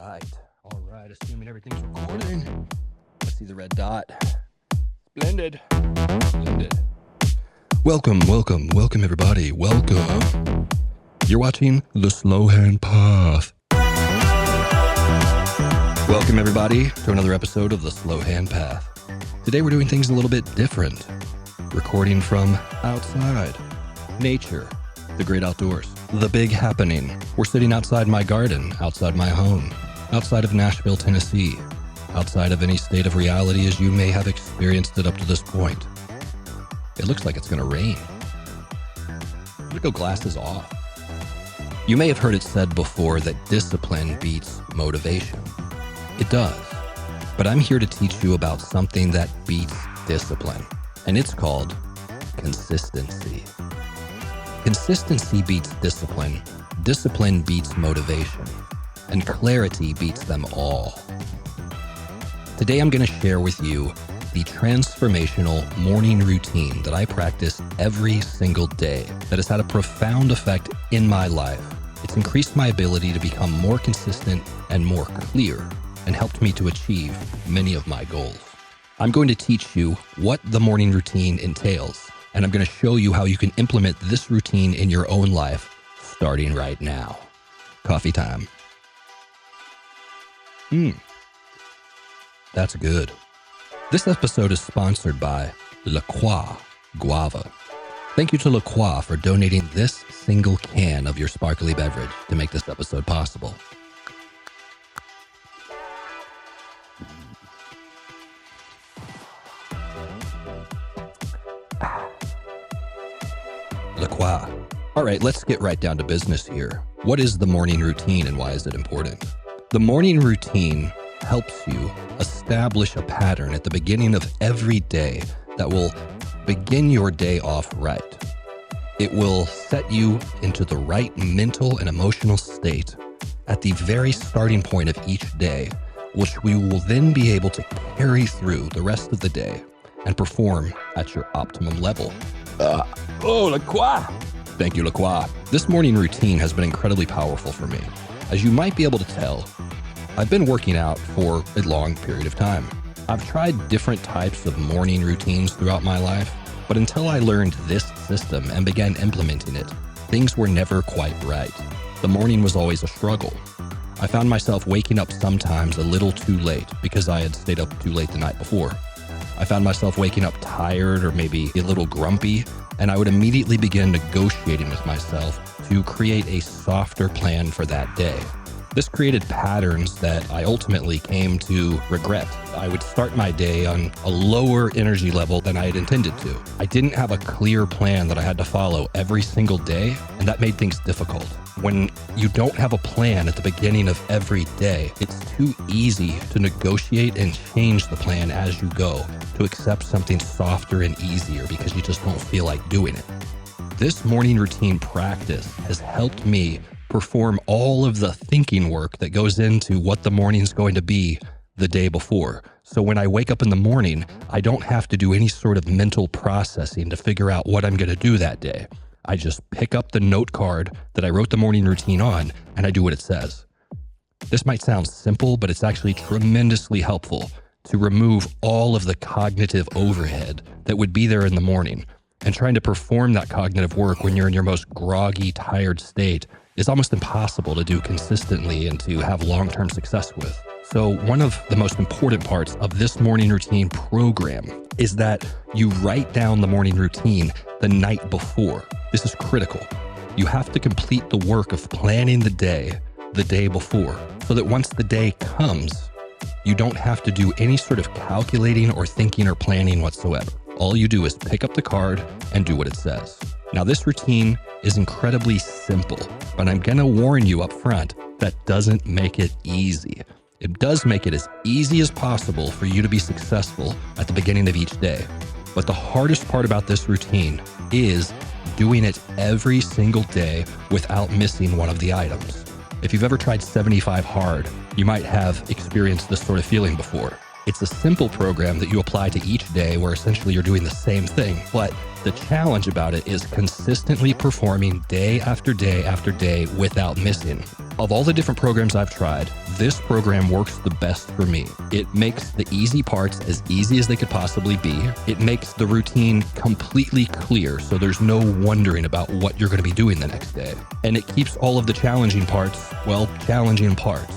All right. Assuming everything's recording. I see the red dot. Splendid. Welcome, everybody. Welcome. You're watching The Slow Hand Path. Welcome, everybody, to another episode of The Slow Hand Path. Today we're doing things a little bit different. Recording from outside. Nature. The great outdoors. The big happening. We're sitting outside my garden, outside my home, outside of Nashville, Tennessee, outside of any state of reality as you may have experienced it up to this point. It looks like it's going to rain. I'm going to go glasses off. You may have heard it said before that discipline beats motivation. It does. But I'm here to teach you about something that beats discipline, and it's called consistency. Consistency beats discipline, discipline beats motivation, and clarity beats them all. Today I'm going to share with you the transformational morning routine that I practice every single day that has had a profound effect in my life. It's increased my ability to become more consistent and more clear, and helped me to achieve many of my goals. I'm going to teach you what the morning routine entails, and I'm going to show you how you can implement this routine in your own life starting right now. Coffee time. That's good. This episode is sponsored by La Quart Guava. Thank you to La Quart for donating this single can of your sparkly beverage to make this episode possible. La Quart. All right, let's get right down to business here. What is the morning routine and why is it important? The morning routine helps you establish a pattern at the beginning of every day that will begin your day off right. It will set you into the right mental and emotional state at the very starting point of each day, which we will then be able to carry through the rest of the day and perform at your optimum level. La Quart! Thank you, La Quart. This morning routine has been incredibly powerful for me. As you might be able to tell, I've been working out for a long period of time. I've tried different types of morning routines throughout my life, but until I learned this system and began implementing it, things were never quite right. The morning was always a struggle. I found myself waking up sometimes a little too late because I had stayed up too late the night before. I found myself waking up tired or maybe a little grumpy, and I would immediately begin negotiating with myself to create a softer plan for that day. This created patterns that I ultimately came to regret. I would start my day on a lower energy level than I had intended to. I didn't have a clear plan that I had to follow every single day, and that made things difficult. When you don't have a plan at the beginning of every day, it's too easy to negotiate and change the plan as you go to accept something softer and easier because you just don't feel like doing it. This morning routine practice has helped me perform all of the thinking work that goes into what the morning's going to be the day before. So when I wake up in the morning, I don't have to do any sort of mental processing to figure out what I'm going to do that day. I just pick up the note card that I wrote the morning routine on, and I do what it says. This might sound simple, but it's actually tremendously helpful to remove all of the cognitive overhead that would be there in the morning. And trying to perform that cognitive work when you're in your most groggy, tired state is almost impossible to do consistently and to have long-term success with. So one of the most important parts of this morning routine program is that you write down the morning routine the night before. This is critical. You have to complete the work of planning the day before, so that once the day comes, you don't have to do any sort of calculating or thinking or planning whatsoever. All you do is pick up the card and do what it says. Now, this routine is incredibly simple, but I'm going to warn you up front, that doesn't make it easy. It does make it as easy as possible for you to be successful at the beginning of each day. But the hardest part about this routine is doing it every single day without missing one of the items. If you've ever tried 75 hard, you might have experienced this sort of feeling before. It's a simple program that you apply to each day where essentially you're doing the same thing, but the challenge about it is consistently performing day after day after day without missing. Of all the different programs I've tried, this program works the best for me. It makes the easy parts as easy as they could possibly be. It makes the routine completely clear, so there's no wondering about what you're going to be doing the next day. And it keeps all of the challenging parts, well, challenging parts.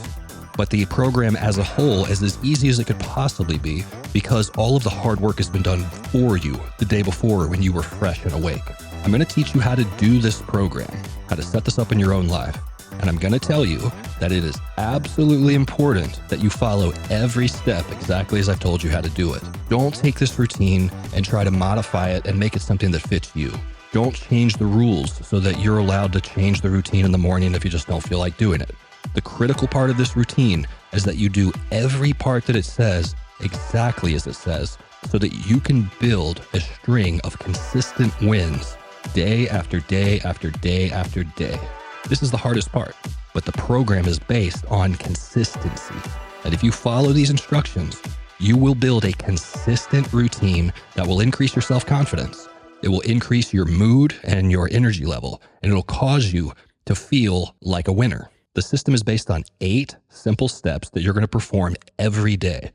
But the program as a whole is as easy as it could possibly be because all of the hard work has been done for you the day before when you were fresh and awake. I'm going to teach you how to do this program, how to set this up in your own life. And I'm going to tell you that it is absolutely important that you follow every step exactly as I've told you how to do it. Don't take this routine and try to modify it and make it something that fits you. Don't change the rules so that you're allowed to change the routine in the morning if you just don't feel like doing it. The critical part of this routine is that you do every part that it says exactly as it says so that you can build a string of consistent wins day after day after day after day. This is the hardest part, but the program is based on consistency. And if you follow these instructions, you will build a consistent routine that will increase your self-confidence. It will increase your mood and your energy level, and it'll cause you to feel like a winner. The system is based on 8 simple steps that you're going to perform every day.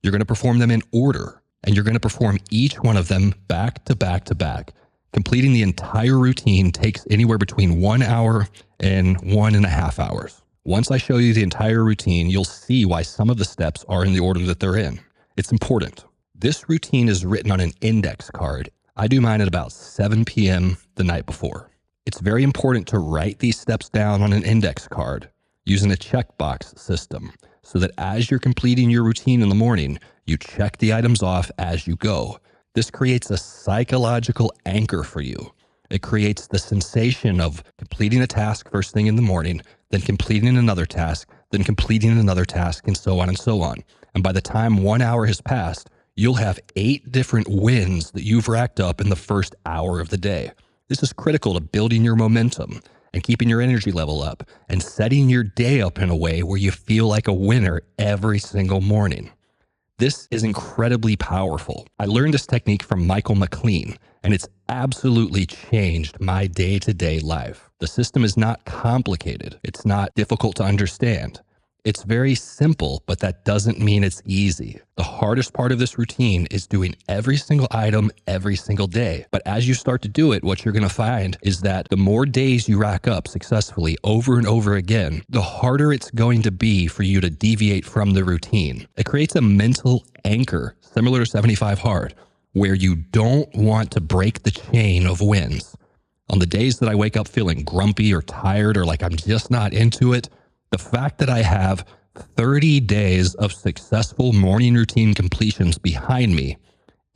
You're going to perform them in order, and you're going to perform each one of them back to back to back. Completing the entire routine takes anywhere between 1 hour and 1.5 hours. Once I show you the entire routine, you'll see why some of the steps are in the order that they're in. It's important. This routine is written on an index card. I do mine at about 7 p.m. the night before. It's very important to write these steps down on an index card using a checkbox system so that as you're completing your routine in the morning, you check the items off as you go. This creates a psychological anchor for you. It creates the sensation of completing a task first thing in the morning, then completing another task, then completing another task, and so on and so on. And by the time 1 hour has passed, you'll have 8 different wins that you've racked up in the first hour of the day. This is critical to building your momentum and keeping your energy level up and setting your day up in a way where you feel like a winner every single morning. This is incredibly powerful. I learned this technique from Michael McLean, and it's absolutely changed my day-to-day life. The system is not complicated. It's not difficult to understand. It's very simple, but that doesn't mean it's easy. The hardest part of this routine is doing every single item every single day. But as you start to do it, what you're going to find is that the more days you rack up successfully over and over again, the harder it's going to be for you to deviate from the routine. It creates a mental anchor similar to 75 Hard, where you don't want to break the chain of wins. On the days that I wake up feeling grumpy or tired or like I'm just not into it, the fact that I have 30 days of successful morning routine completions behind me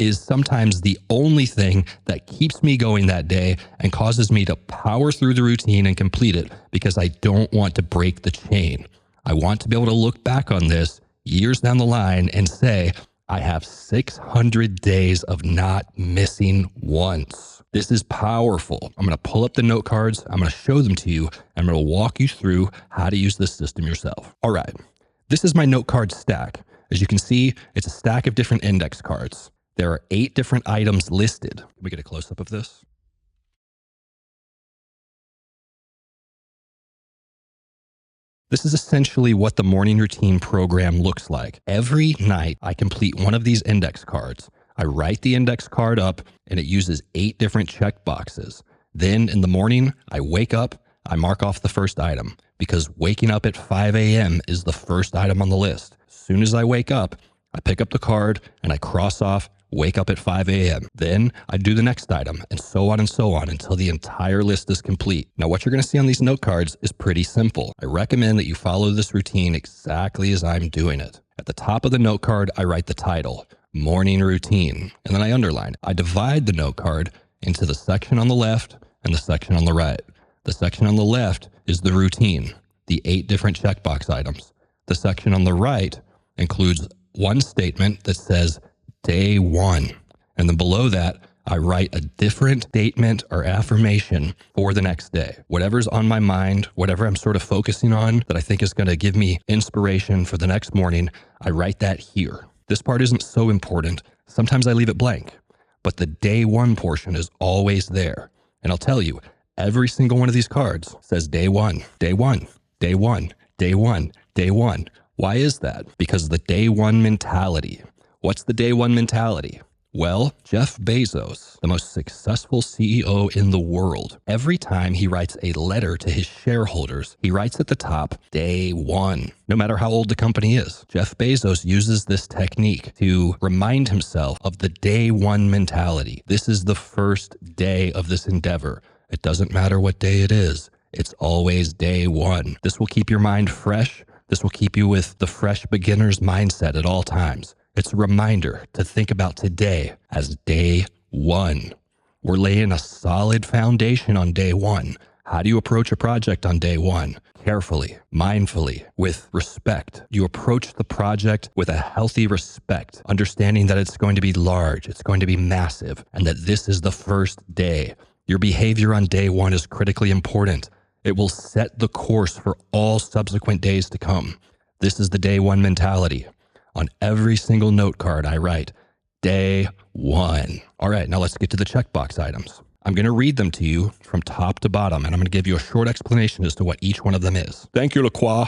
is sometimes the only thing that keeps me going that day and causes me to power through the routine and complete it because I don't want to break the chain. I want to be able to look back on this years down the line and say, I have 600 days of not missing once. This is powerful. I'm going to pull up the note cards. I'm going to show them to you. I'm going to walk you through how to use this system yourself. All right. This is my note card stack. As you can see, it's a stack of different index cards. There are 8 different items listed. Can we get a close-up of this? This is essentially what the morning routine program looks like. Every night, I complete one of these index cards. I write the index card up, and it uses 8 different check boxes. Then in the morning, I wake up, I mark off the first item, because waking up at 5 a.m. is the first item on the list. As soon as I wake up, I pick up the card, and I cross off wake up at 5 a.m. Then I do the next item, and so on until the entire list is complete. Now, what you're going to see on these note cards is pretty simple. I recommend that you follow this routine exactly as I'm doing it. At the top of the note card, I write the title, Morning Routine, and then I underline. I divide the note card into the section on the left and the section on the right. The section on the left is the routine, the 8 different checkbox items. The section on the right includes one statement that says day 1. And then below that, I write a different statement or affirmation for the next day. Whatever's on my mind, whatever I'm sort of focusing on that I think is going to give me inspiration for the next morning, I write that here. This part isn't so important. Sometimes I leave it blank, but the day 1 portion is always there. And I'll tell you, every single one of these cards says day 1, day 1, Day one, day one, day one. Why is that? Because of the day one mentality. What's the day one mentality? Well, Jeff Bezos, the most successful CEO in the world, every time he writes a letter to his shareholders, he writes at the top, day one, no matter how old the company is. Jeff Bezos uses this technique to remind himself of the day one mentality. This is the first day of this endeavor. It doesn't matter what day it is. It's always day one. This will keep your mind fresh. This will keep you with the fresh beginner's mindset at all times. It's a reminder to think about today as day one. We're laying a solid foundation on day one. How do you approach a project on day one? Carefully, mindfully, with respect. You approach the project with a healthy respect, understanding that it's going to be large, it's going to be massive, and that this is the first day. Your behavior on day one is critically important. It will set the course for all subsequent days to come. This is the day one mentality. On every single note card I write, day one. All right, now let's get to the checkbox items. I'm going to read them to you from top to bottom, and I'm going to give you a short explanation as to what each one of them is. Thank you, LaCroix.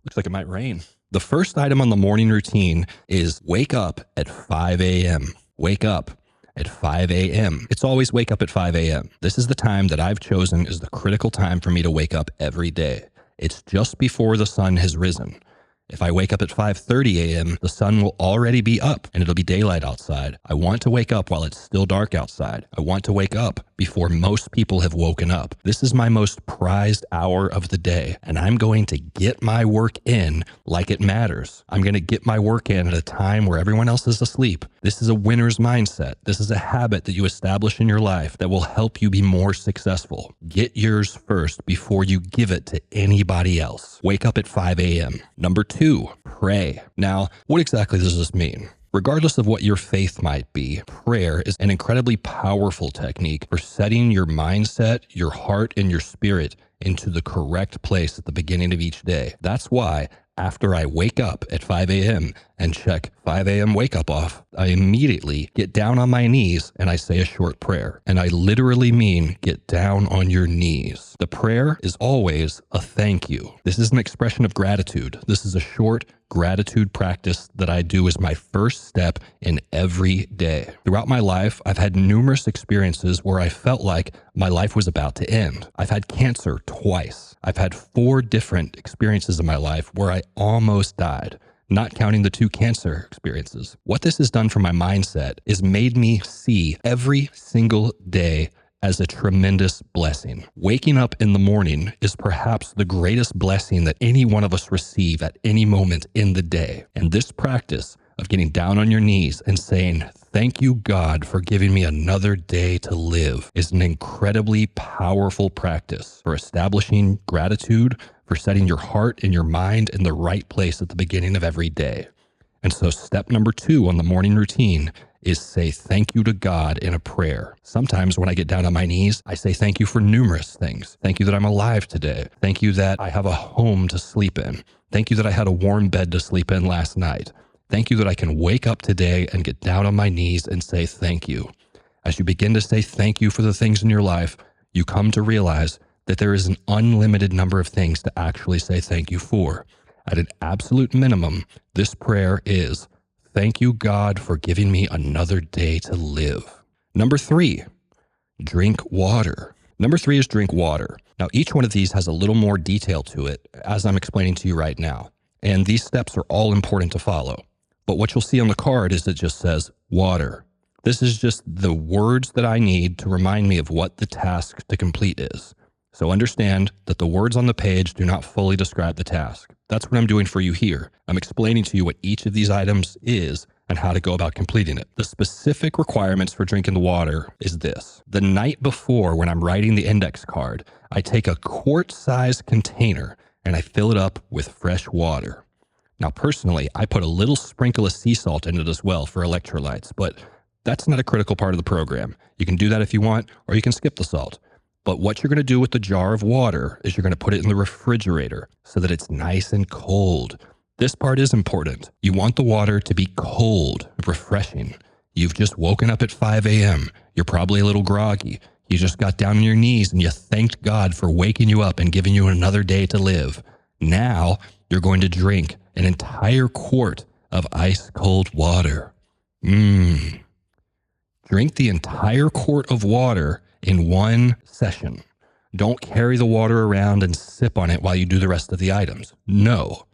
Looks like it might rain. The first item on the morning routine is wake up at 5 a.m. Wake up at 5 a.m. It's always wake up at 5 a.m. This is the time that I've chosen as the critical time for me to wake up every day. It's just before the sun has risen. If I wake up at 5:30 a.m., the sun will already be up and it'll be daylight outside. I want to wake up while it's still dark outside. I want to wake up before most people have woken up. This is my most prized hour of the day, and I'm going to get my work in like it matters. I'm going to get my work in at a time where everyone else is asleep. This is a winner's mindset. This is a habit that you establish in your life that will help you be more successful. Get yours first before you give it to anybody else. Wake up at 5 a.m. Number 2, pray. Now, what exactly does this mean? Regardless of what your faith might be, prayer is an incredibly powerful technique for setting your mindset, your heart, and your spirit into the correct place at the beginning of each day. That's why after I wake up at 5 a.m. and check 5 a.m. wake up off, I immediately get down on my knees and I say a short prayer. And I literally mean get down on your knees. The prayer is always a thank you. This is an expression of gratitude. This is a short gratitude practice that I do as my first step in every day. Throughout my life, I've had numerous experiences where I felt like my life was about to end. I've had cancer twice. I've had 4 different experiences in my life where I almost died, not counting the 2 cancer experiences. What this has done for my mindset is made me see every single day as a tremendous blessing. Waking up in the morning is perhaps the greatest blessing that any one of us receive at any moment in the day. And this practice of getting down on your knees and saying, thank you, God, for giving me another day to live is an incredibly powerful practice for establishing gratitude, for setting your heart and your mind in the right place at the beginning of every day. And so step number 2 on the morning routine is say thank you to God in a prayer. Sometimes when I get down on my knees, I say thank you for numerous things. Thank you that I'm alive today. Thank you that I have a home to sleep in. Thank you that I had a warm bed to sleep in last night. Thank you that I can wake up today and get down on my knees and say thank you. As you begin to say thank you for the things in your life, you come to realize that there is an unlimited number of things to actually say thank you for. At an absolute minimum, this prayer is, thank you, God, for giving me another day to live. Number 3, drink water. Number 3 is drink water. Now, each one of these has a little more detail to it, as I'm explaining to you right now. And these steps are all important to follow. But what you'll see on the card is it just says water. This is just the words that I need to remind me of what the task to complete is. So understand that the words on the page do not fully describe the task. That's what I'm doing for you here. I'm explaining to you what each of these items is and how to go about completing it. The specific requirements for drinking the water is this. The night before, when I'm writing the index card, I take a quart-sized container and I fill it up with fresh water. Now, personally, I put a little sprinkle of sea salt in it as well for electrolytes, but that's not a critical part of the program. You can do that if you want, or you can skip the salt. But what you're going to do with the jar of water is you're going to put it in the refrigerator so that it's nice and cold. This part is important. You want the water to be cold, refreshing. You've just woken up at 5 a.m. You're probably a little groggy. You just got down on your knees and you thanked God for waking you up and giving you another day to live. Now you're going to drink an entire quart of ice cold water. Drink the entire quart of water in one session. Don't carry the water around and sip on it while you do the rest of the items. No.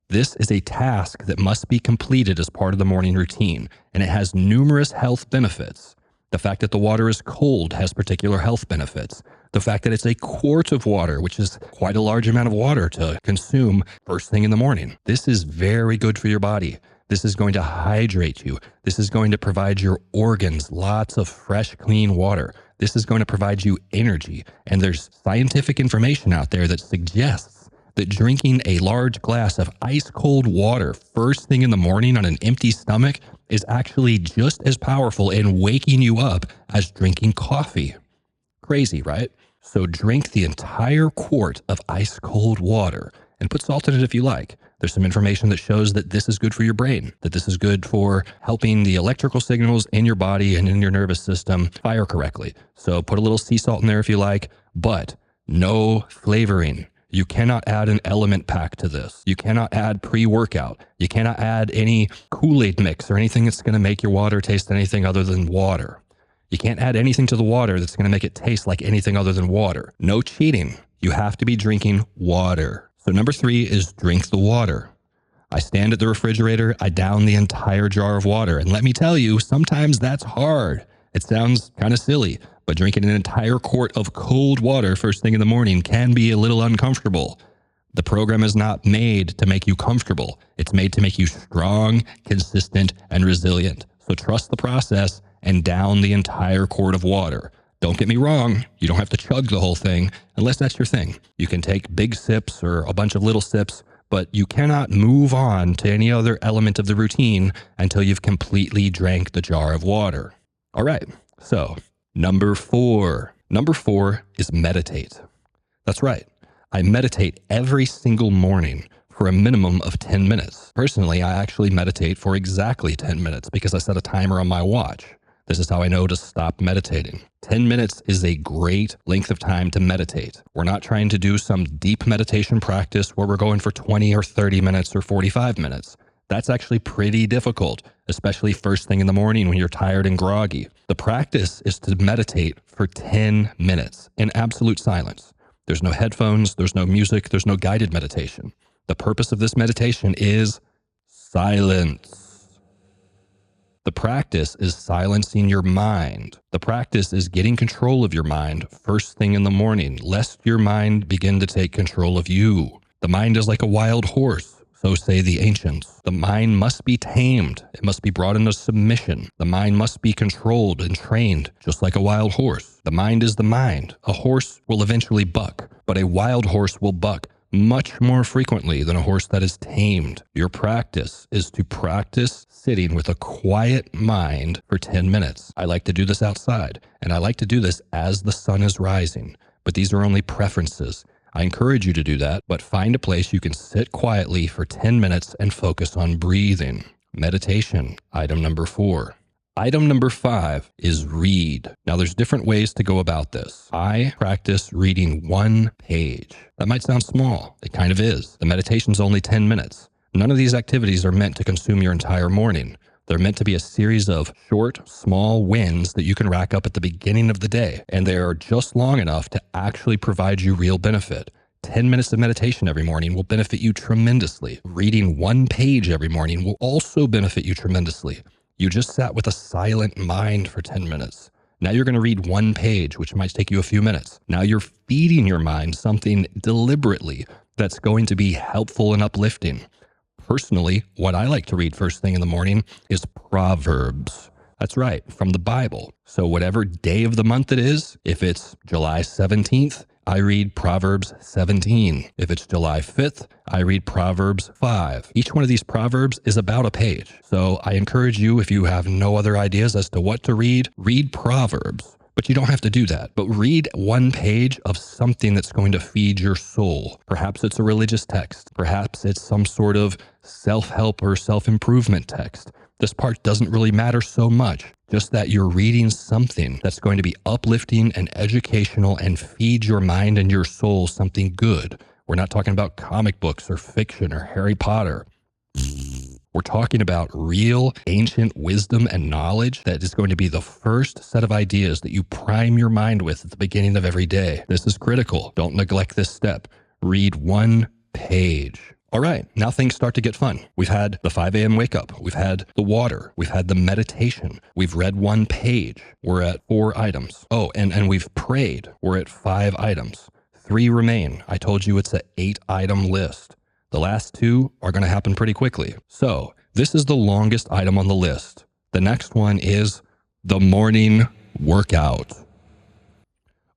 This is a task that must be completed as part of the morning routine, and it has numerous health benefits. The fact that the water is cold has particular health benefits. The fact that it's a quart of water, which is quite a large amount of water to consume first thing in the morning. This is very good for your body. This is going to hydrate you. This is going to provide your organs lots of fresh, clean water. This is going to provide you energy. And there's scientific information out there that suggests that drinking a large glass of ice cold water first thing in the morning on an empty stomach is actually just as powerful in waking you up as drinking coffee. Crazy, right? So drink the entire quart of ice cold water and put salt in it if you like. There's some information that shows that this is good for your brain, that this is good for helping the electrical signals in your body and in your nervous system fire correctly. So put a little sea salt in there if you like, but no flavoring. You cannot add an element pack to this. You cannot add pre-workout. You cannot add any Kool-Aid mix or anything that's going to make your water taste anything other than water. You can't add anything to the water that's going to make it taste like anything other than water. No cheating. You have to be drinking water. So number 3 is drink the water. I stand at the refrigerator, I down the entire jar of water. And let me tell you, sometimes that's hard. It sounds kind of silly, but drinking an entire quart of cold water first thing in the morning can be a little uncomfortable. The program is not made to make you comfortable. It's made to make you strong, consistent, and resilient. So trust the process and down the entire quart of water. Don't get me wrong, you don't have to chug the whole thing unless that's your thing. You can take big sips or a bunch of little sips, but you cannot move on to any other element of the routine until you've completely drank the jar of water. All right, so number 4. Number 4 is meditate. That's right. I meditate every single morning for a minimum of 10 minutes. Personally, I actually meditate for exactly 10 minutes because I set a timer on my watch. This is how I know to stop meditating. 10 minutes is a great length of time to meditate. We're not trying to do some deep meditation practice where we're going for 20 or 30 minutes or 45 minutes. That's actually pretty difficult, especially first thing in the morning when you're tired and groggy. The practice is to meditate for 10 minutes in absolute silence. There's no headphones, there's no music, there's no guided meditation. The purpose of this meditation is silence. The practice is silencing your mind. The practice is getting control of your mind first thing in the morning, lest your mind begin to take control of you. The mind is like a wild horse, so say the ancients. The mind must be tamed. It must be brought into submission. The mind must be controlled and trained, just like a wild horse. The mind is the mind. A horse will eventually buck, but a wild horse will buck much more frequently than a horse that is tamed. Your practice is to practice sitting with a quiet mind for 10 minutes. I like to do this outside, and I like to do this as the sun is rising, but these are only preferences. I encourage you to do that, but find a place you can sit quietly for 10 minutes and focus on breathing. Meditation, item number 4. Item number 5 is read. Now, there's different ways to go about this. I practice reading 1 page. That might sound small. It kind of is. The meditation's only 10 minutes. None of these activities are meant to consume your entire morning. They're meant to be a series of short, small wins that you can rack up at the beginning of the day, and they are just long enough to actually provide you real benefit. 10 minutes of meditation every morning will benefit you tremendously. Reading 1 page every morning will also benefit you tremendously. You just sat with a silent mind for 10 minutes. Now you're going to read 1 page, which might take you a few minutes. Now you're feeding your mind something deliberately that's going to be helpful and uplifting. Personally, what I like to read first thing in the morning is Proverbs. That's right, from the Bible. So whatever day of the month it is, if it's July 17th, I read Proverbs 17. If it's July 5th, I read Proverbs 5. Each one of these Proverbs is about a page. So I encourage you, if you have no other ideas as to what to read Proverbs. But you don't have to do that. But read 1 page of something that's going to feed your soul. Perhaps it's a religious text. Perhaps it's some sort of self-help or self-improvement text. This part doesn't really matter so much. Just that you're reading something that's going to be uplifting and educational and feed your mind and your soul something good. We're not talking about comic books or fiction or Harry Potter. We're talking about real ancient wisdom and knowledge that is going to be the first set of ideas that you prime your mind with at the beginning of every day. This is critical. Don't neglect this step. Read one page. All right, now things start to get fun. We've had the 5 a.m. wake up. We've had the water. We've had the meditation. We've read one page. We're at 4 items. Oh, and we've prayed. We're at 5 items. 3 remain. I told you it's an 8-item list. The last 2 are going to happen pretty quickly. So this is the longest item on the list. The next one is the morning workout.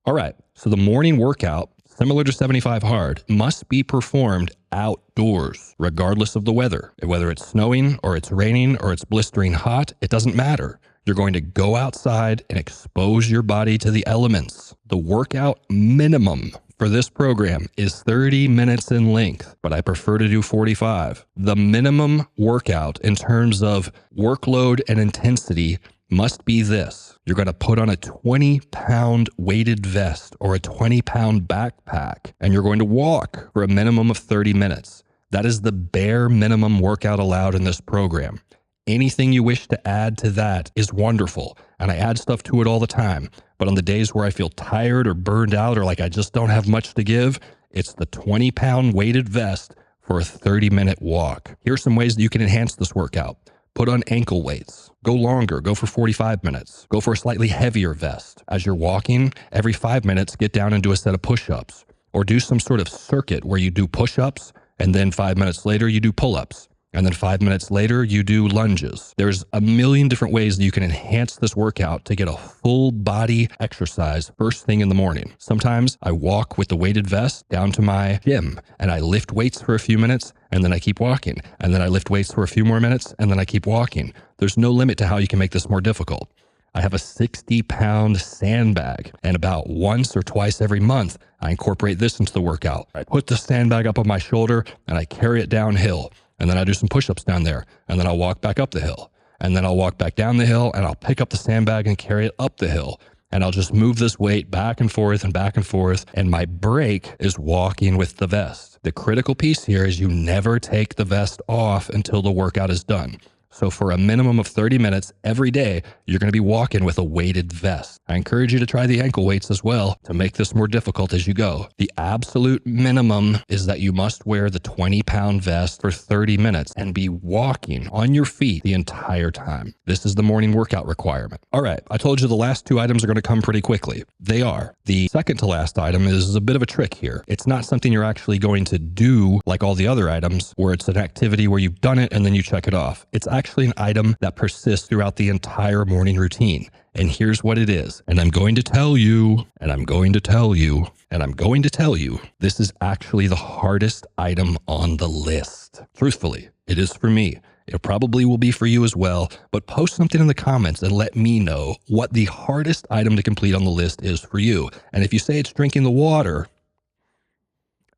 All right, so the morning workout, similar to 75 hard, must be performed outdoors, regardless of the weather. Whether it's snowing or it's raining or it's blistering hot, it doesn't matter. You're going to go outside and expose your body to the elements. The workout minimum for this program is 30 minutes in length, but I prefer to do 45. The minimum workout in terms of workload and intensity must be this. You're going to put on a 20-pound weighted vest or a 20-pound backpack, and you're going to walk for a minimum of 30 minutes. That is the bare minimum workout allowed in this program. Anything you wish to add to that is wonderful, and I add stuff to it all the time. But on the days where I feel tired or burned out or like I just don't have much to give, it's the 20-pound weighted vest for a 30-minute walk. Here's some ways that you can enhance this workout. Put on ankle weights. Go longer. Go for 45 minutes. Go for a slightly heavier vest. As you're walking, every 5 minutes, get down and do a set of push-ups. Or do some sort of circuit where you do push-ups, and then 5 minutes later, you do pull-ups. And then 5 minutes later, you do lunges. There's a million different ways that you can enhance this workout to get a full body exercise first thing in the morning. Sometimes I walk with the weighted vest down to my gym and I lift weights for a few minutes and then I keep walking. And then I lift weights for a few more minutes and then I keep walking. There's no limit to how you can make this more difficult. I have a 60-pound sandbag, and about once or twice every month, I incorporate this into the workout. I put the sandbag up on my shoulder and I carry it downhill. And then I do some push-ups down there, and then I'll walk back up the hill. And then I'll walk back down the hill, and I'll pick up the sandbag and carry it up the hill. And I'll just move this weight back and forth and back and forth, and my break is walking with the vest. The critical piece here is you never take the vest off until the workout is done. So for a minimum of 30 minutes every day, you're going to be walking with a weighted vest. I encourage you to try the ankle weights as well to make this more difficult as you go. The absolute minimum is that you must wear the 20-pound vest for 30 minutes and be walking on your feet the entire time. This is the morning workout requirement. All right, I told you the last 2 items are going to come pretty quickly. They are. The second to last item is a bit of a trick here. It's not something you're actually going to do like all the other items where it's an activity where you've done it and then you check it off. It's actually an item that persists throughout the entire morning routine. And here's what it is. And I'm going to tell you, and I'm going to tell you, and I'm going to tell you, this is actually the hardest item on the list. Truthfully, it is for me. It probably will be for you as well, but post something in the comments and let me know what the hardest item to complete on the list is for you. And if you say it's drinking the water,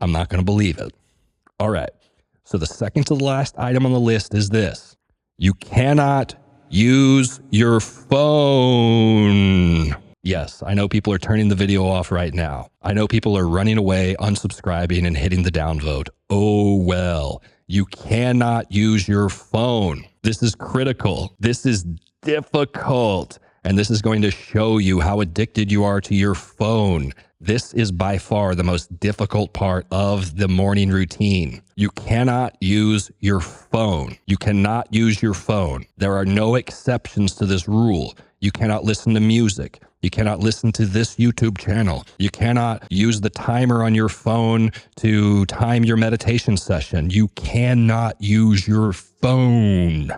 I'm not going to believe it. All right. So the second to the last item on the list is this. You cannot use your phone. Yes, I know people are turning the video off right now. I know people are running away, unsubscribing, and hitting the downvote. Oh, well, you cannot use your phone. This is critical. This is difficult. And this is going to show you how addicted you are to your phone. This is by far the most difficult part of the morning routine. You cannot use your phone. You cannot use your phone. There are no exceptions to this rule. You cannot listen to music. You cannot listen to this YouTube channel. You cannot use the timer on your phone to time your meditation session. You cannot use your phone.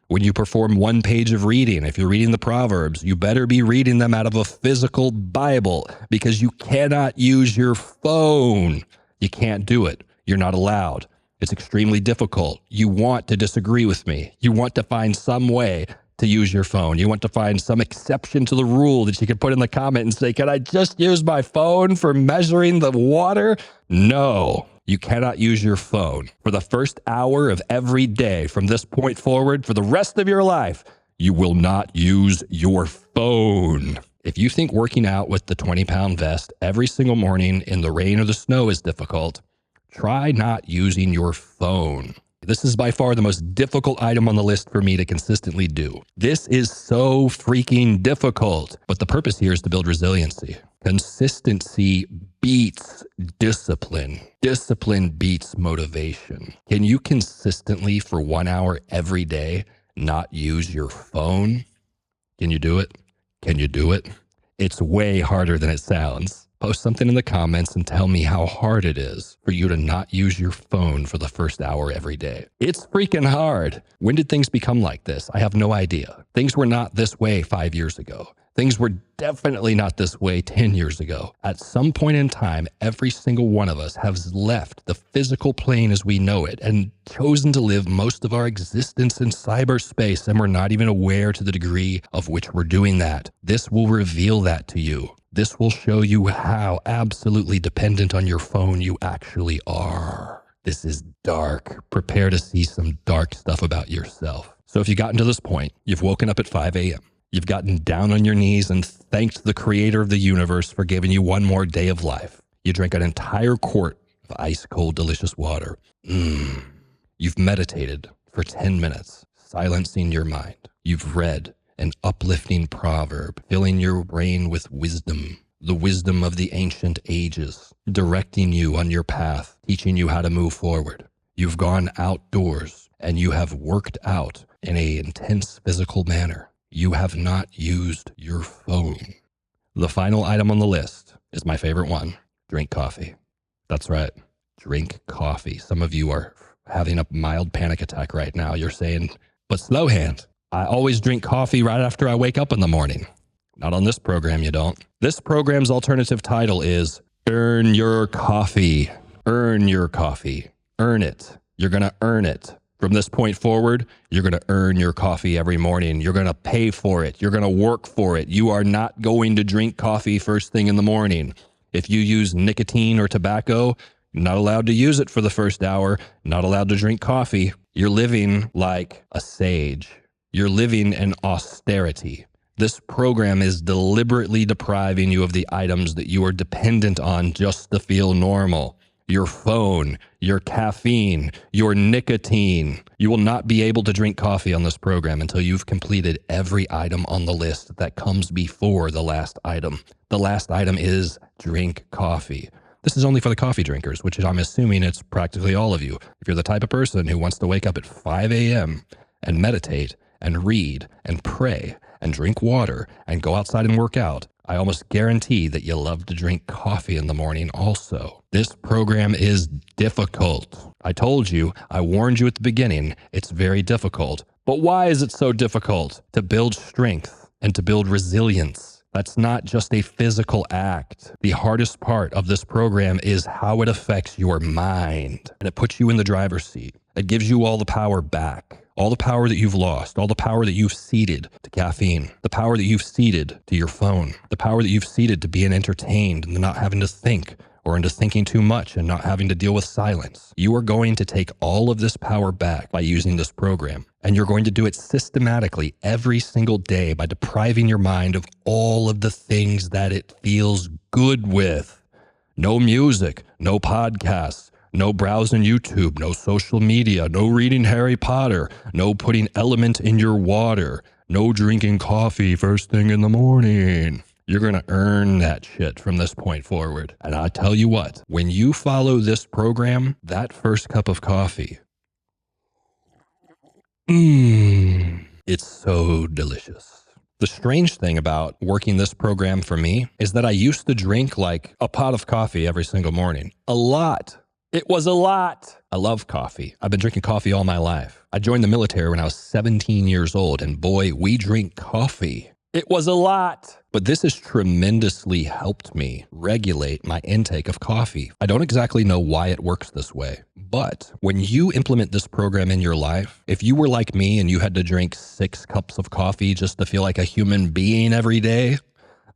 When you perform one page of reading, if you're reading the Proverbs, you better be reading them out of a physical Bible because you cannot use your phone. You can't do it. You're not allowed. It's extremely difficult. You want to disagree with me. You want to find some way to use your phone. You want to find some exception to the rule that you can put in the comment and say, can I just use my phone for measuring the water? No. You cannot use your phone. For the first hour of every day from this point forward, for the rest of your life, you will not use your phone. If you think working out with the 20-pound vest every single morning in the rain or the snow is difficult, Try not using your phone. This is by far the most difficult item on the list for me to consistently do. This is so freaking difficult. But the purpose here is to build resiliency. Consistency beats discipline. Discipline beats motivation. Can you consistently for 1 hour every day not use your phone? Can you do it? Can you do it? It's way harder than it sounds. Post something in the comments and tell me how hard it is for you to not use your phone for the first hour every day. It's freaking hard. When did things become like this? I have no idea. Things were not this way 5 years ago. Things were definitely not this way 10 years ago. At some point in time, every single one of us has left the physical plane as we know it and chosen to live most of our existence in cyberspace, and we're not even aware to the degree of which we're doing that. This will reveal that to you. This will show you how absolutely dependent on your phone you actually are. This is dark. Prepare to see some dark stuff about yourself. So if you've gotten to this point, you've woken up at 5 a.m., you've gotten down on your knees and thanked the creator of the universe for giving you one more day of life. You drink an entire quart of ice-cold, delicious water. You've meditated for 10 minutes, silencing your mind. You've read an uplifting proverb, filling your brain with wisdom, the wisdom of the ancient ages, directing you on your path, teaching you how to move forward. You've gone outdoors and you have worked out in an intense physical manner. You have not used your phone. The final item on the list is my favorite one. Drink coffee. That's right. Drink coffee. Some of you are having a mild panic attack right now. You're saying, but slow hand. I always drink coffee right after I wake up in the morning. Not on this program, you don't. This program's alternative title is Earn Your Coffee. Earn your coffee. Earn it. You're going to earn it. From this point forward, you're going to earn your coffee every morning. You're going to pay for it. You're going to work for it. You are not going to drink coffee first thing in the morning. If you use nicotine or tobacco, you're not allowed to use it for the first hour. Not allowed to drink coffee. You're living like a sage. You're living in austerity. This program is deliberately depriving you of the items that you are dependent on just to feel normal. Your phone, your caffeine, your nicotine. You will not be able to drink coffee on this program until you've completed every item on the list that comes before the last item. The last item is drink coffee. This is only for the coffee drinkers, which I'm assuming it's practically all of you. If you're the type of person who wants to wake up at 5 a.m. and meditate and read and pray and drink water and go outside and work out, I almost guarantee that you love to drink coffee in the morning also. This program is difficult. I told you, I warned you at the beginning, it's very difficult. But why is it so difficult? To build strength and to build resilience. That's not just a physical act. The hardest part of this program is how it affects your mind. And it puts you in the driver's seat. It gives you all the power back. All the power that you've lost, all the power that you've ceded to caffeine, the power that you've ceded to your phone, the power that you've ceded to being entertained and not having to think, or into thinking too much and not having to deal with silence. You are going to take all of this power back by using this program. And you're going to do it systematically every single day by depriving your mind of all of the things that it feels good with. No music, no podcasts, no browsing YouTube, no social media, no reading Harry Potter, no putting element in your water, no drinking coffee first thing in the morning. You're going to earn that shit from this point forward. And I tell you what, when you follow this program, that first cup of coffee, it's so delicious. The strange thing about working this program for me is that I used to drink like a pot of coffee every single morning. A lot. It was a lot. I love coffee. I've been drinking coffee all my life. I joined the military when I was 17 years old, and boy, we drink coffee. It was a lot. But this has tremendously helped me regulate my intake of coffee. I don't exactly know why it works this way, but when you implement this program in your life, if you were like me and you had to drink 6 cups of coffee just to feel like a human being every day,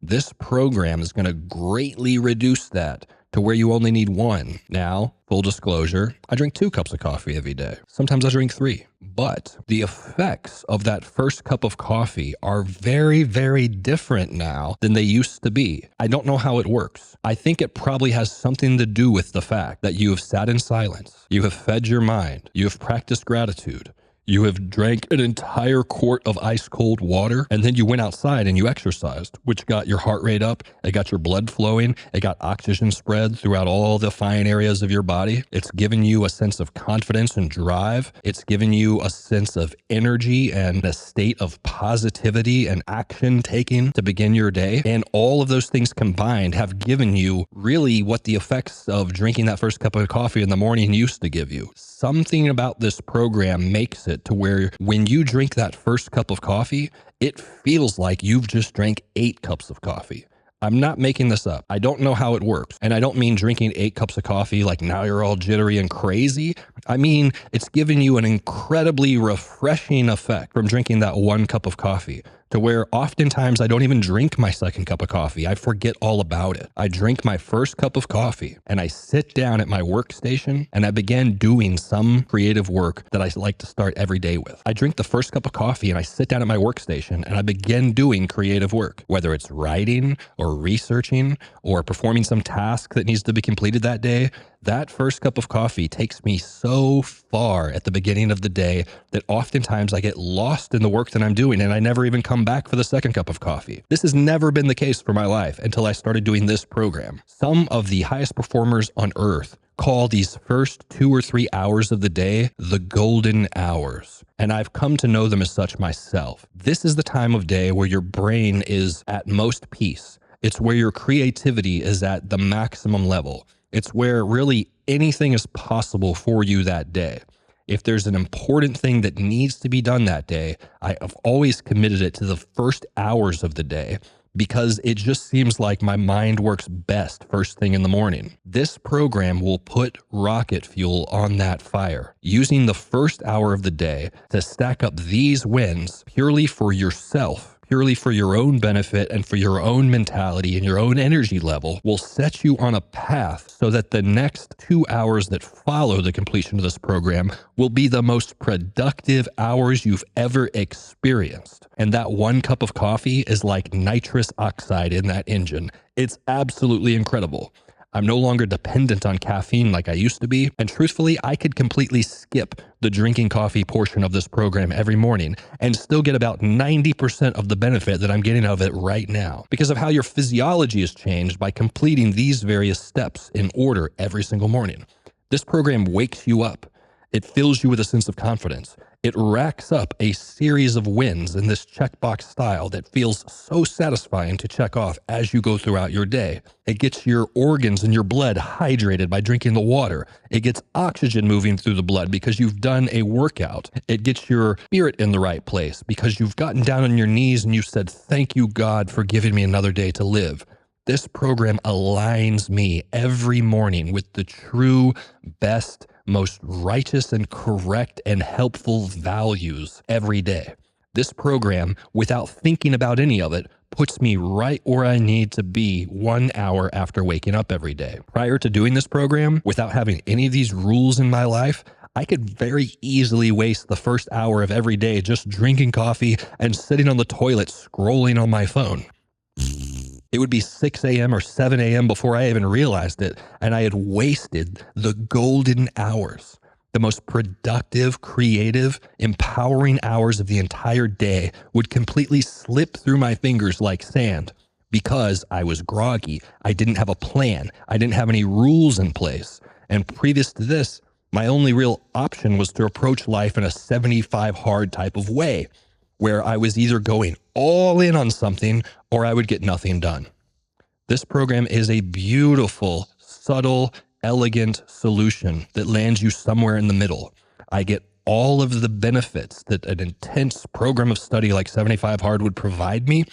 this program is going to greatly reduce that to where you only need one. Now, full disclosure, I drink 2 cups of coffee every day. Sometimes I drink 3. But the effects of that first cup of coffee are very, very different now than they used to be. I don't know how it works. I think it probably has something to do with the fact that you have sat in silence, you have fed your mind, you have practiced gratitude, you have drank an entire quart of ice cold water, and then you went outside and you exercised, which got your heart rate up, it got your blood flowing, it got oxygen spread throughout all the fine areas of your body. It's given you a sense of confidence and drive. It's given you a sense of energy and a state of positivity and action taking to begin your day. And all of those things combined have given you really what the effects of drinking that first cup of coffee in the morning used to give you. Something about this program makes it to where when you drink that first cup of coffee, it feels like you've just drank 8 cups of coffee. I'm not making this up. I don't know how it works. And I don't mean drinking 8 cups of coffee like now you're all jittery and crazy. I mean, it's giving you an incredibly refreshing effect from drinking that 1 cup of coffee, to where oftentimes I don't even drink my second cup of coffee. I forget all about it. I drink my first cup of coffee and I sit down at my workstation and I begin doing some creative work that I like to start every day with. I drink the first cup of coffee and I sit down at my workstation and I begin doing creative work, whether it's writing or researching or performing some task that needs to be completed that day. That first cup of coffee takes me so far at the beginning of the day that oftentimes I get lost in the work that I'm doing and I never even come back for the second cup of coffee. This has never been the case for my life until I started doing this program. Some of the highest performers on earth call these first 2 or 3 hours of the day the golden hours. And I've come to know them as such myself. This is the time of day where your brain is at most peace. It's where your creativity is at the maximum level. It's where really anything is possible for you that day. If there's an important thing that needs to be done that day, I have always committed it to the first hours of the day because it just seems like my mind works best first thing in the morning. This program will put rocket fuel on that fire, using the first hour of the day to stack up these wins purely for yourself, purely for your own benefit and for your own mentality and your own energy level, will set you on a path so that the next 2 hours that follow the completion of this program will be the most productive hours you've ever experienced. And that 1 cup of coffee is like nitrous oxide in that engine. It's absolutely incredible. I'm no longer dependent on caffeine like I used to be. And truthfully, I could completely skip the drinking coffee portion of this program every morning and still get about 90% of the benefit that I'm getting out of it right now because of how your physiology has changed by completing these various steps in order every single morning. This program wakes you up. It fills you with a sense of confidence. It racks up a series of wins in this checkbox style that feels so satisfying to check off as you go throughout your day. It gets your organs and your blood hydrated by drinking the water. It gets oxygen moving through the blood because you've done a workout. It gets your spirit in the right place because you've gotten down on your knees and you said, "Thank you, God, for giving me another day to live." This program aligns me every morning with the true, best, most righteous and correct and helpful values every day. This program, without thinking about any of it, puts me right where I need to be 1 hour after waking up every day. Prior to doing this program, without having any of these rules in my life, I could very easily waste the first hour of every day just drinking coffee and sitting on the toilet scrolling on my phone. It would be 6 a.m. or 7 a.m. before I even realized it, and I had wasted the golden hours. The most productive, creative, empowering hours of the entire day would completely slip through my fingers like sand because I was groggy. I didn't have a plan. I didn't have any rules in place. And previous to this, my only real option was to approach life in a 75 hard type of way, where I was either going all in on something or I would get nothing done. This program is a beautiful, subtle, elegant solution that lands you somewhere in the middle. I get all of the benefits that an intense program of study like 75 Hard would provide me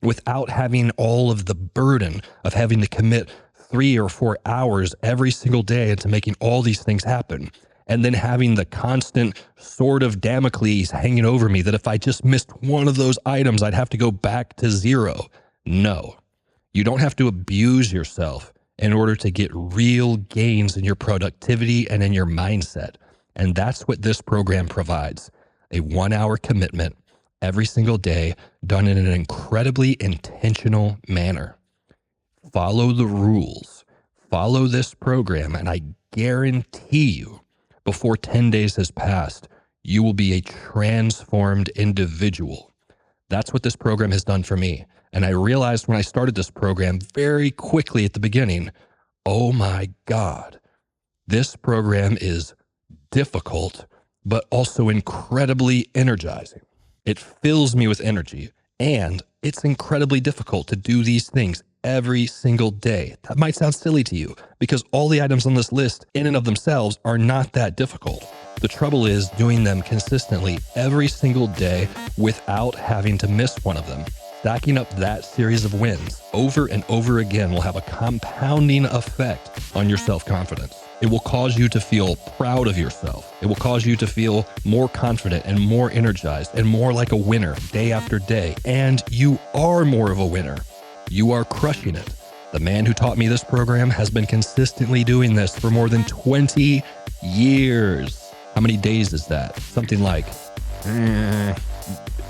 without having all of the burden of having to commit 3 or 4 hours every single day into making all these things happen. And then having the constant sword of Damocles hanging over me that if I just missed one of those items, I'd have to go back to zero. No, you don't have to abuse yourself in order to get real gains in your productivity and in your mindset. And that's what this program provides. A 1-hour commitment every single day, done in an incredibly intentional manner. Follow the rules. Follow this program, and I guarantee you, before 10 days has passed, you will be a transformed individual. That's what this program has done for me. And I realized when I started this program very quickly at the beginning, oh my God, this program is difficult, but also incredibly energizing. It fills me with energy, and it's incredibly difficult to do these things every single day. That might sound silly to you because all the items on this list in and of themselves are not that difficult. The trouble is doing them consistently every single day without having to miss one of them. Stacking up that series of wins over and over again will have a compounding effect on your self-confidence. It will cause you to feel proud of yourself. It will cause you to feel more confident and more energized and more like a winner day after day. And you are more of a winner. You are crushing it. The man who taught me this program has been consistently doing this for more than 20 years. How many days is that? Something like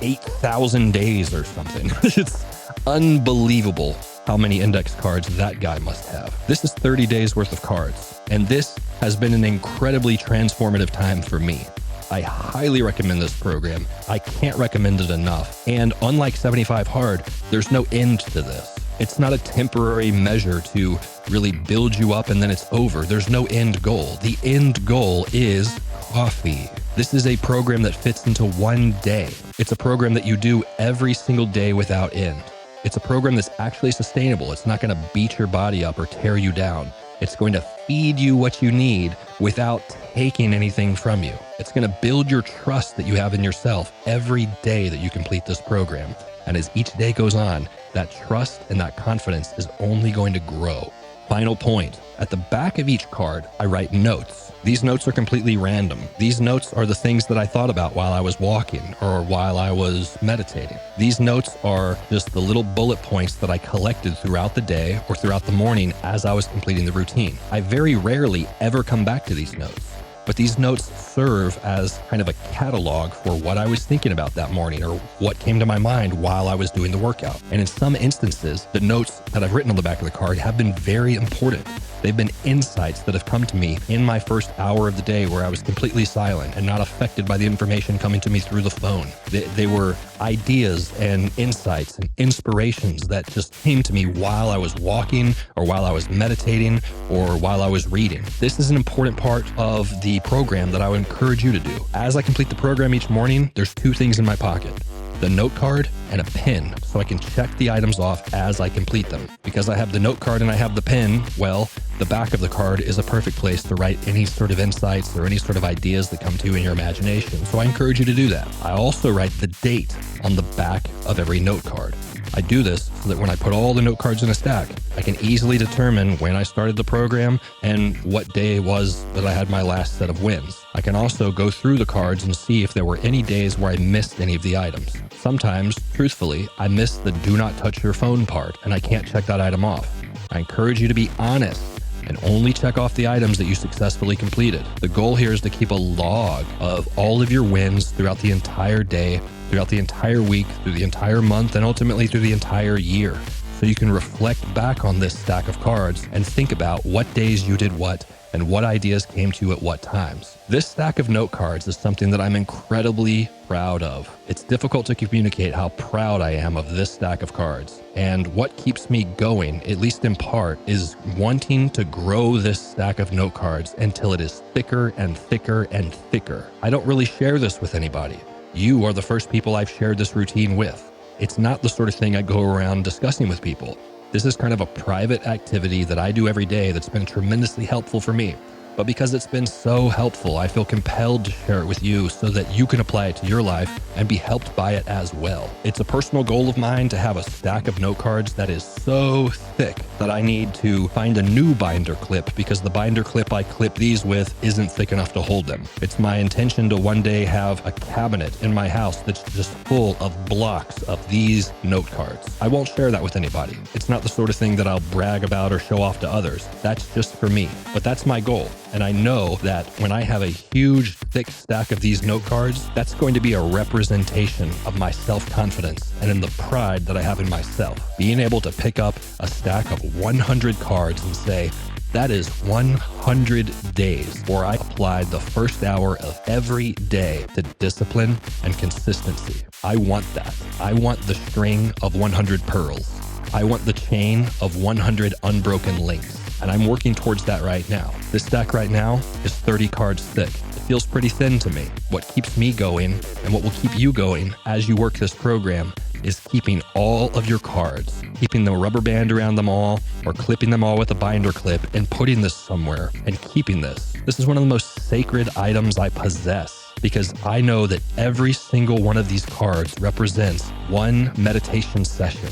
8,000 days or something. It's unbelievable how many index cards that guy must have. This is 30 days worth of cards, and this has been an incredibly transformative time for me. I highly recommend this program. I can't recommend it enough. And unlike 75 Hard, there's no end to this. It's not a temporary measure to really build you up and then it's over. There's no end goal. The end goal is coffee. This is a program that fits into one day. It's a program that you do every single day without end. It's a program that's actually sustainable. It's not going to beat your body up or tear you down. It's going to feed you what you need without taking anything from you. It's going to build your trust that you have in yourself every day that you complete this program. And as each day goes on, that trust and that confidence is only going to grow. Final point. At the back of each card, I write notes. These notes are completely random. These notes are the things that I thought about while I was walking or while I was meditating. These notes are just the little bullet points that I collected throughout the day or throughout the morning as I was completing the routine. I very rarely ever come back to these notes, but these notes serve as kind of a catalog for what I was thinking about that morning or what came to my mind while I was doing the workout. And in some instances, the notes that I've written on the back of the card have been very important. They've been insights that have come to me in my first hour of the day where I was completely silent and not affected by the information coming to me through the phone. They were ideas and insights and inspirations that just came to me while I was walking or while I was meditating or while I was reading. This is an important part of the program that I would encourage you to do. As I complete the program each morning, there's two things in my pocket: the note card and a pen, so I can check the items off as I complete them. Because I have the note card and I have the pen, well, the back of the card is a perfect place to write any sort of insights or any sort of ideas that come to you in your imagination. So I encourage you to do that. I also write the date on the back of every note card. I do this so that when I put all the note cards in a stack, I can easily determine when I started the program and what day it was that I had my last set of wins. I can also go through the cards and see if there were any days where I missed any of the items. Sometimes, truthfully, I missed the do not touch your phone part and I can't check that item off. I encourage you to be honest and only check off the items that you successfully completed. The goal here is to keep a log of all of your wins throughout the entire day, throughout the entire week, through the entire month, and ultimately through the entire year. So you can reflect back on this stack of cards and think about what days you did what and what ideas came to you at what times. This stack of note cards is something that I'm incredibly proud of. It's difficult to communicate how proud I am of this stack of cards. And what keeps me going, at least in part, is wanting to grow this stack of note cards until it is thicker and thicker and thicker. I don't really share this with anybody. You are the first people I've shared this routine with. It's not the sort of thing I go around discussing with people. This is kind of a private activity that I do every day that's been tremendously helpful for me. but because it's been so helpful, I feel compelled to share it with you so that you can apply it to your life and be helped by it as well. It's a personal goal of mine to have a stack of note cards that is so thick that I need to find a new binder clip because the binder clip I clip these with isn't thick enough to hold them. It's my intention to one day have a cabinet in my house that's just full of blocks of these note cards. I won't share that with anybody. It's not the sort of thing that I'll brag about or show off to others. That's just for me, but that's my goal. And I know that when I have a huge, thick stack of these note cards, that's going to be a representation of my self-confidence and in the pride that I have in myself. Being able to pick up a stack of 100 cards and say, that is 100 days where I applied the first hour of every day to discipline and consistency. I want that. I want the string of 100 pearls. I want the chain of 100 unbroken links. And I'm working towards that right now. This stack right now is 30 cards thick. It feels pretty thin to me. What keeps me going and what will keep you going as you work this program is keeping all of your cards, keeping the rubber band around them all or clipping them all with a binder clip and putting this somewhere and keeping this. This is one of the most sacred items I possess because I know that every single one of these cards represents one meditation session,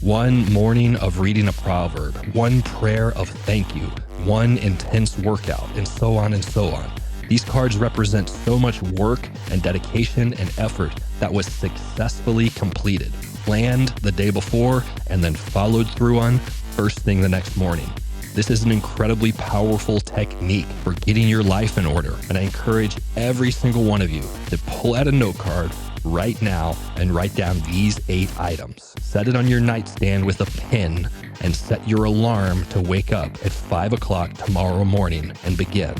one morning of reading a proverb, one prayer of thank you, one intense workout, and so on and so on. These cards represent so much work and dedication and effort that was successfully completed, planned the day before, and then followed through on first thing the next morning. This is an incredibly powerful technique for getting your life in order, and I encourage every single one of you to pull out a note card right now and write down these 8 items. Set it on your nightstand with a pen and set your alarm to wake up at 5 o'clock tomorrow morning and begin.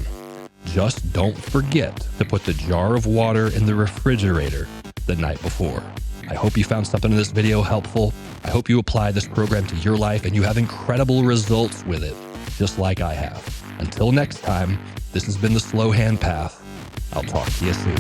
Just don't forget to put the jar of water in the refrigerator the night before. I hope you found something in this video helpful. I hope you apply this program to your life and you have incredible results with it, just like I have. Until next time, this has been the Slow Hand Path. I'll talk to you soon.